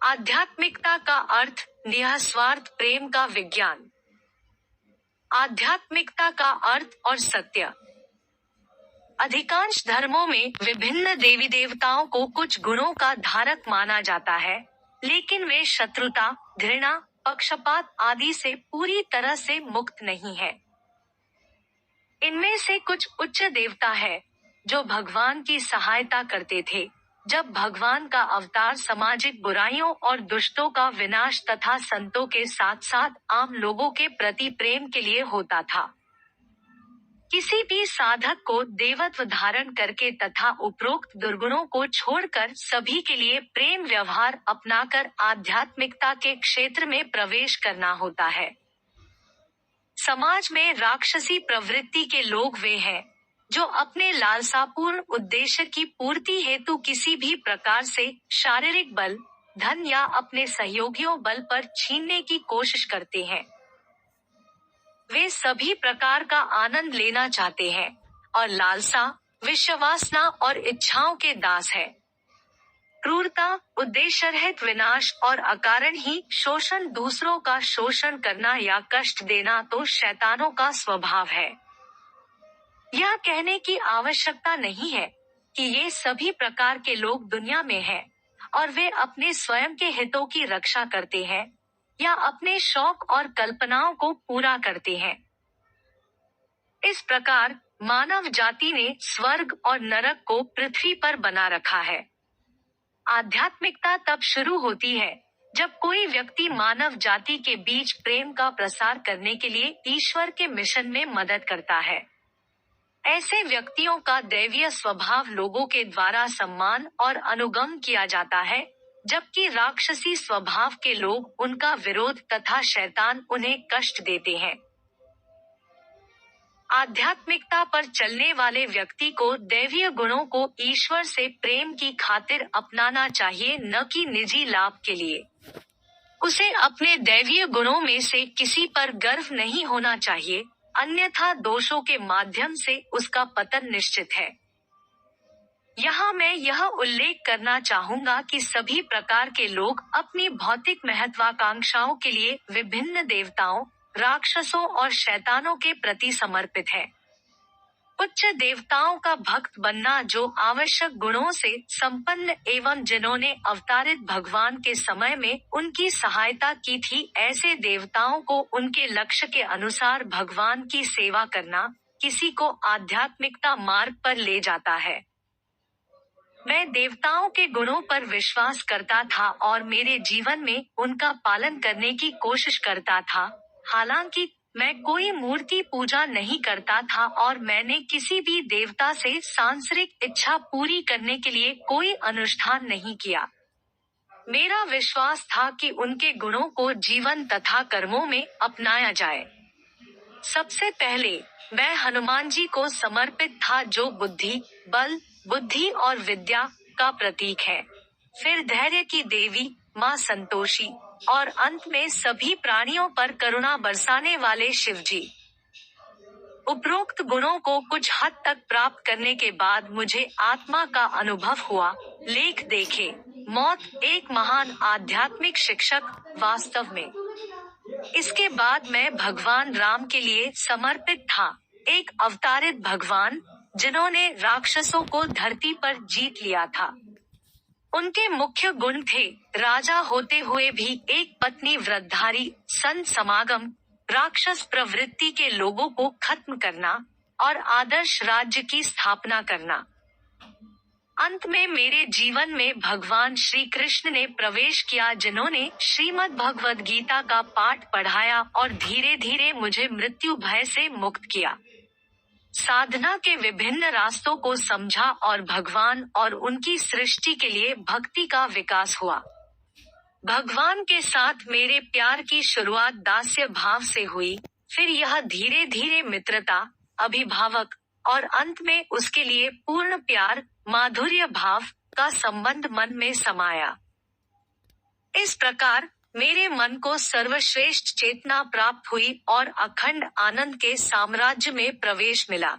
आध्यात्मिकता का अर्थ निःस्वार्थ प्रेम का विज्ञान। आध्यात्मिकता का अर्थ और सत्य। अधिकांश धर्मों में विभिन्न देवी देवताओं को कुछ गुणों का धारक माना जाता है, लेकिन वे शत्रुता, घृणा, पक्षपात आदि से पूरी तरह से मुक्त नहीं है। इनमें से कुछ उच्च देवता है, जो भगवान की सहायता करते थे, जब भगवान का अवतार सामाजिक बुराइयों और दुष्टों का विनाश तथा संतों के साथ साथ आम लोगों के प्रति प्रेम के लिए होता था। किसी भी साधक को देवत्व धारण करके तथा उपरोक्त दुर्गुणों को छोड़कर सभी के लिए प्रेम व्यवहार अपनाकर आध्यात्मिकता के क्षेत्र में प्रवेश करना होता है। समाज में राक्षसी प्रवृत्ति के लोग वे हैं, जो अपने लालसापूर्ण उद्देश्य की पूर्ति हेतु किसी भी प्रकार से शारीरिक बल, धन या अपने सहयोगियों बल पर छीनने की कोशिश करते हैं। वे सभी प्रकार का आनंद लेना चाहते हैं और लालसा, विषयवासना और इच्छाओं के दास है। क्रूरता, उद्देश्यरहित विनाश और अकारण ही शोषण, दूसरों का शोषण करना या कष्ट देना तो शैतानों का स्वभाव है। यह कहने की आवश्यकता नहीं है कि ये सभी प्रकार के लोग दुनिया में हैं और वे अपने स्वयं के हितों की रक्षा करते हैं या अपने शौक और कल्पनाओं को पूरा करते हैं। इस प्रकार मानव जाति ने स्वर्ग और नरक को पृथ्वी पर बना रखा है। आध्यात्मिकता तब शुरू होती है जब कोई व्यक्ति मानव जाति के बीच प्रेम का प्रसार करने के लिए ईश्वर के मिशन में मदद करता है। ऐसे व्यक्तियों का दैवीय स्वभाव लोगों के द्वारा सम्मान और अनुगम किया जाता है, जबकि राक्षसी स्वभाव के लोग उनका विरोध तथा शैतान उन्हें कष्ट देते हैं। आध्यात्मिकता पर चलने वाले व्यक्ति को दैवीय गुणों को ईश्वर से प्रेम की खातिर अपनाना चाहिए, न कि निजी लाभ के लिए। उसे अपने दैवीय गुणों में से किसी पर गर्व नहीं होना चाहिए, अन्यथा दोषों के माध्यम से उसका पतन निश्चित है। यहाँ मैं यह उल्लेख करना चाहूंगा कि सभी प्रकार के लोग अपनी भौतिक महत्वाकांक्षाओं के लिए विभिन्न देवताओं, राक्षसों और शैतानों के प्रति समर्पित है। उच्च देवताओं का भक्त बनना, जो आवश्यक गुणों से संपन्न एवं जिन्होंने अवतारित भगवान के समय में उनकी सहायता की थी, ऐसे देवताओं को उनके लक्ष्य के अनुसार भगवान की सेवा करना किसी को आध्यात्मिकता मार्ग पर ले जाता है। मैं देवताओं के गुणों पर विश्वास करता था और मेरे जीवन में उनका पालन करने की कोशिश करता था। हालांकि मैं कोई मूर्ति पूजा नहीं करता था और मैंने किसी भी देवता से सांसारिक इच्छा पूरी करने के लिए कोई अनुष्ठान नहीं किया। मेरा विश्वास था कि उनके गुणों को जीवन तथा कर्मों में अपनाया जाए। सबसे पहले मैं हनुमान जी को समर्पित था, जो बुद्धि, बल, बुद्धि और विद्या का प्रतीक है। फिर धैर्य की देवी माँ संतोषी और अंत में सभी प्राणियों पर करुणा बरसाने वाले शिवजी। उपरोक्त गुणों को कुछ हद तक प्राप्त करने के बाद मुझे आत्मा का अनुभव हुआ। लेख देखें, मौत एक महान आध्यात्मिक शिक्षक। वास्तव में इसके बाद मैं भगवान राम के लिए समर्पित था, एक अवतारित भगवान जिन्होंने राक्षसों को धरती पर जीत लिया था। उनके मुख्य गुण थे राजा होते हुए भी एक पत्नी व्रतधारी, संत समागम, राक्षस प्रवृत्ति के लोगों को खत्म करना और आदर्श राज्य की स्थापना करना। अंत में मेरे जीवन में भगवान श्री कृष्ण ने प्रवेश किया, जिन्होंने श्रीमद् भगवद गीता का पाठ पढ़ाया और धीरे धीरे मुझे मृत्यु भय से मुक्त किया। साधना के विभिन्न रास्तों को समझा और भगवान और उनकी सृष्टि के लिए भक्ति का विकास हुआ। भगवान के साथ मेरे प्यार की शुरुआत दास्य भाव से हुई, फिर यह धीरे धीरे मित्रता, अभिभावक और अंत में उसके लिए पूर्ण प्यार, माधुर्य भाव का संबंध मन में समाया। इस प्रकार मेरे मन को सर्वश्रेष्ठ चेतना प्राप्त हुई और अखंड आनंद के साम्राज्य में प्रवेश मिला।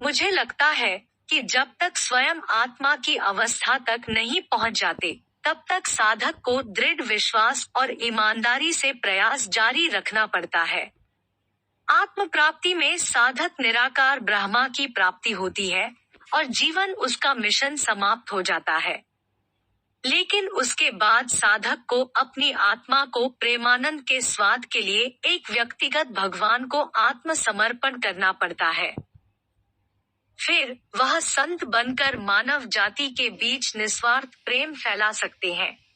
मुझे लगता है कि जब तक स्वयं आत्मा की अवस्था तक नहीं पहुंच जाते, तब तक साधक को दृढ़ विश्वास और ईमानदारी से प्रयास जारी रखना पड़ता है। आत्म प्राप्ति में साधक निराकार ब्रह्मा की प्राप्ति होती है और जीवन उसका मिशन समाप्त हो जाता है। लेकिन उसके बाद साधक को अपनी आत्मा को प्रेमानंद के स्वाद के लिए एक व्यक्तिगत भगवान को आत्मसमर्पण करना पड़ता है। फिर वह संत बनकर मानव जाति के बीच निस्वार्थ प्रेम फैला सकते हैं।